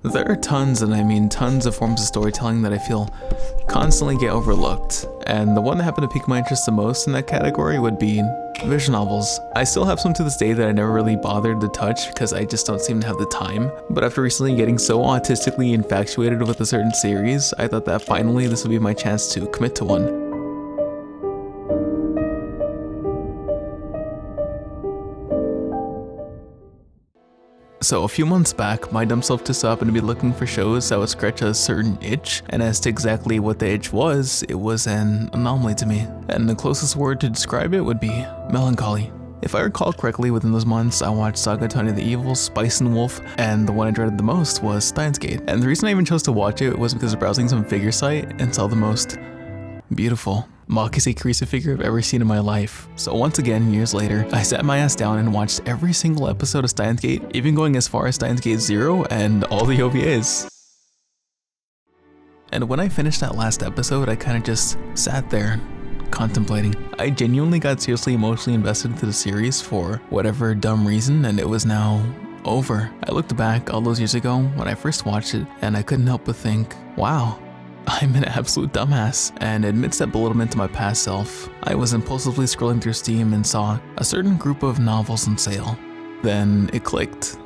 There are tons, and I mean tons of forms of storytelling that I feel constantly get overlooked, and the one that happened to pique my interest the most in that category would be visual novels. I still have some to this day that I never really bothered to touch because I just don't seem to have the time, but after recently getting so autistically infatuated with a certain series, I thought that finally this would be my chance to commit to one. So a few months back, my dumb self just so happened to be looking for shows that would scratch a certain itch, and as to exactly what the itch was, it was an anomaly to me. And the closest word to describe it would be melancholy. If I recall correctly, within those months, I watched Saga Tanya the Evil, Spice and Wolf, and the one I dreaded the most was Steins Gate. And the reason I even chose to watch it was because I was browsing some figure site and saw the most beautiful Makise Carissa figure I've ever seen in my life. So once again, years later, I sat my ass down and watched every single episode of Steins Gate, even going as far as Steins Gate 0 and all the OVAs. And when I finished that last episode, I kind of just sat there, contemplating. I genuinely got seriously emotionally invested into the series for whatever dumb reason, and it was now over. I looked back all those years ago when I first watched it, and I couldn't help but think, wow, I'm an absolute dumbass. And amidst that belittlement to my past self, I was impulsively scrolling through Steam and saw a certain group of novels on sale. Then it clicked.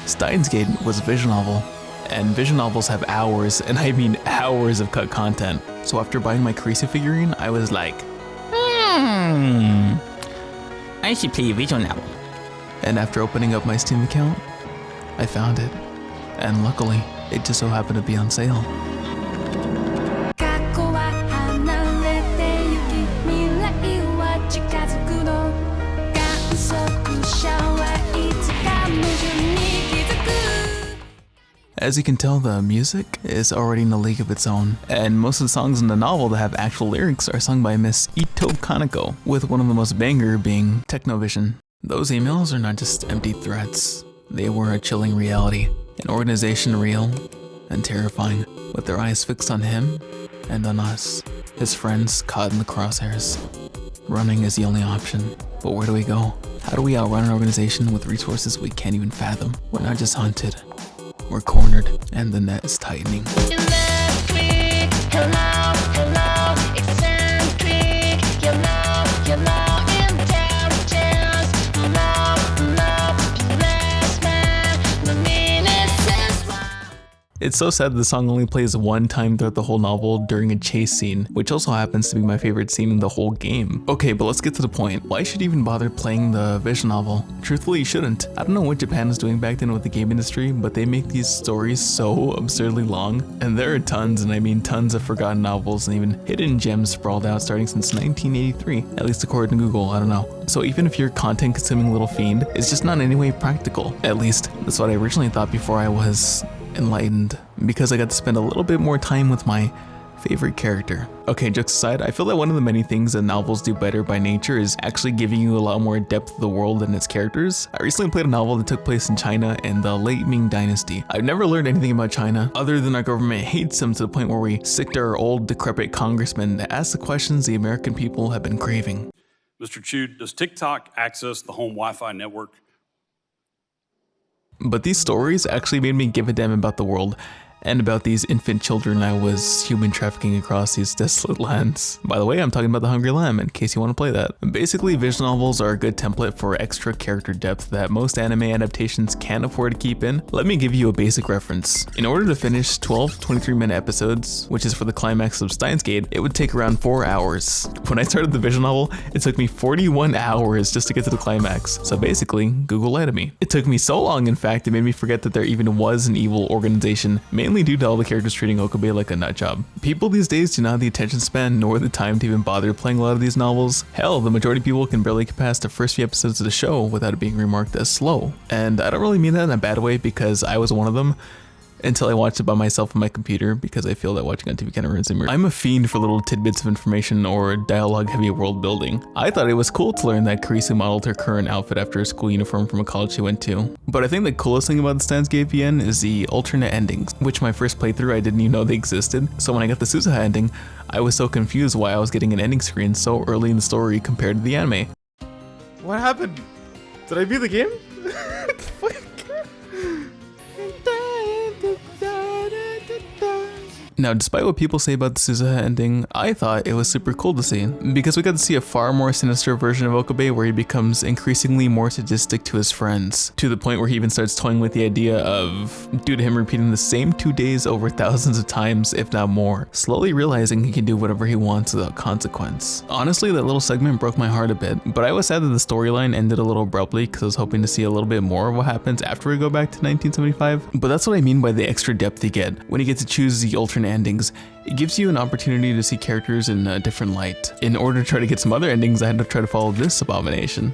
Steins Gate was a visual novel, and visual novels have hours, and I mean hours of cut content. So after buying my Carissa figurine, I was like, I should play a visual novel. And after opening up my Steam account, I found it. And luckily, it just so happened to be on sale. As you can tell, the music is already in a league of its own, and most of the songs in the novel that have actual lyrics are sung by Miss Ito Kaneko, with one of the most banger being Technovision. Those emails are not just empty threats, they were a chilling reality. An organization real and terrifying, with their eyes fixed on him and on us, his friends caught in the crosshairs. Running is the only option, but where do we go? How do we outrun an organization with resources we can't even fathom? We're not just hunted, we're cornered, and the net is tightening. It's so sad the song only plays one time throughout the whole novel during a chase scene, which also happens to be my favorite scene in the whole game. Okay, but let's get to the point. Why should you even bother playing the visual novel? Truthfully, you shouldn't. I don't know what Japan was doing back then with the game industry, but they make these stories so absurdly long. And there are tons, and I mean tons of forgotten novels and even hidden gems sprawled out starting since 1983, at least according to Google, I don't know. So even if you're a content consuming little fiend, it's just not in any way practical. At least, that's what I originally thought before I was enlightened, because I got to spend a little bit more time with my favorite character. Okay, jokes aside, I feel that one of the many things that novels do better by nature is actually giving you a lot more depth of the world and its characters. I recently played a novel that took place in China in the late Ming Dynasty. I've never learned anything about China other than our government hates them to the point where we sicked our old decrepit congressman to ask the questions the American people have been craving. Mr. Chu, does TikTok access the home Wi-Fi network? But these stories actually made me give a damn about the world and about these infant children I was human trafficking across these desolate lands. By the way, I'm talking about The Hungry Lamb in case you want to play that. Basically, visual novels are a good template for extra character depth that most anime adaptations can't afford to keep in. Let me give you a basic reference. In order to finish 12 23-minute episodes, which is for the climax of Steins Gate, it would take around 4 hours. When I started the visual novel, it took me 41 hours just to get to the climax. So basically, Google lied to me. It took me so long, in fact, it made me forget that there even was an evil organization, mainly due to all the characters treating Okabe like a nutjob. People these days do not have the attention span nor the time to even bother playing a lot of these novels. Hell, the majority of people can barely get past the first few episodes of the show without it being remarked as slow. And I don't really mean that in a bad way, because I was one of them until I watched it by myself on my computer, because I feel that watching on TV kind of ruins the immersion. I'm a fiend for little tidbits of information or dialogue-heavy world building. I thought it was cool to learn that Carissa modeled her current outfit after a school uniform from a college she went to. But I think the coolest thing about the Steins Gate VN is the alternate endings, which my first playthrough I didn't even know they existed. So when I got the Suzuha ending, I was so confused why I was getting an ending screen so early in the story compared to the anime. What happened? Did I beat the game? Now, despite what people say about the Suzuha ending, I thought it was super cool to see, because we got to see a far more sinister version of Okabe where he becomes increasingly more sadistic to his friends, to the point where he even starts toying with the idea of, due to him repeating the same 2 days over thousands of times, if not more, slowly realizing he can do whatever he wants without consequence. Honestly, that little segment broke my heart a bit, but I was sad that the storyline ended a little abruptly because I was hoping to see a little bit more of what happens after we go back to 1975. But that's what I mean by the extra depth you get when you get to choose the alternate endings. It gives you an opportunity to see characters in a different light. In order to try to get some other endings, I had to try to follow this abomination.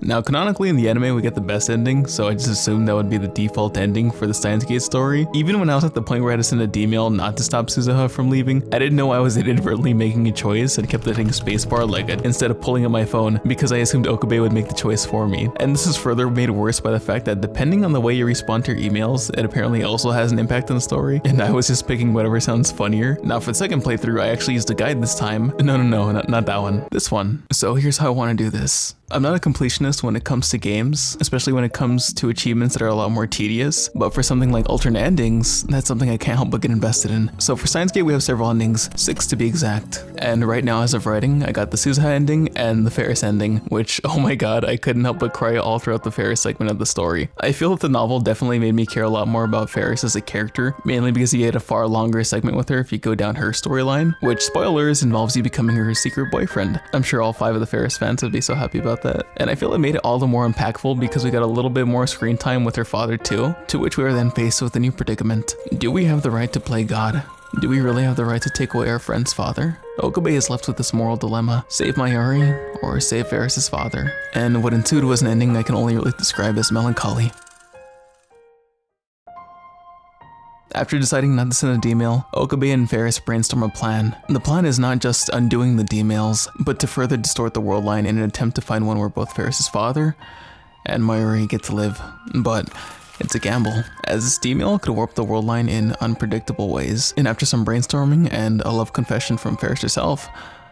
Now, canonically in the anime, we get the best ending, so I just assumed that would be the default ending for the Steins Gate story. Even when I was at the point where I had to send a D-mail not to stop Suzuha from leaving, I didn't know I was inadvertently making a choice and kept hitting spacebar instead of pulling up my phone because I assumed Okabe would make the choice for me. And this is further made worse by the fact that depending on the way you respond to your emails, it apparently also has an impact on the story, and I was just picking whatever sounds funnier. Now, for the second playthrough, I actually used a guide this time. No, not that one. This one. So here's how I want to do this. I'm not a completionist when it comes to games, especially when it comes to achievements that are a lot more tedious, but for something like alternate endings, that's something I can't help but get invested in. So for Steins Gate, we have several endings, 6 to be exact. And right now, as of writing, I got the Suzuha ending and the Ferris ending, which, oh my god, I couldn't help but cry all throughout the Ferris segment of the story. I feel that the novel definitely made me care a lot more about Ferris as a character, mainly because you get a far longer segment with her if you go down her storyline, which, spoilers, involves you becoming her secret boyfriend. I'm sure all 5 of the Ferris fans would be so happy about that. And I feel it made it all the more impactful because we got a little bit more screen time with her father too, to which we were then faced with a new predicament. Do we have the right to play God? Do we really have the right to take away our friend's father? Okabe is left with this moral dilemma: save Mayuri or save Ferris's father. And what ensued was an ending I can only really describe as melancholy. After deciding not to send a D-mail, Okabe and Ferris brainstorm a plan. The plan is not just undoing the D-mails, but to further distort the world line in an attempt to find one where both Ferris's father and Mayuri get to live. But it's a gamble, as this D-mail could warp the world line in unpredictable ways. And after some brainstorming and a love confession from Ferris herself,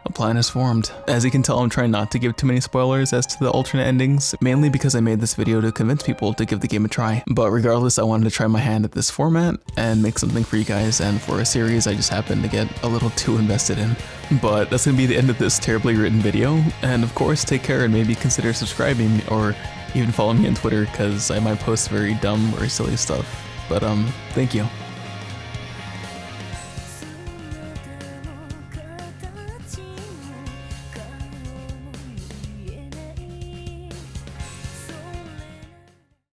a plan is formed. As you can tell, I'm trying not to give too many spoilers as to the alternate endings, mainly because I made this video to convince people to give the game a try. But regardless, I wanted to try my hand at this format and make something for you guys, and for a series I just happened to get a little too invested in. But that's gonna be the end of this terribly written video, and of course, take care and maybe consider subscribing or even follow me on Twitter, because I might post very dumb or silly stuff. But thank you.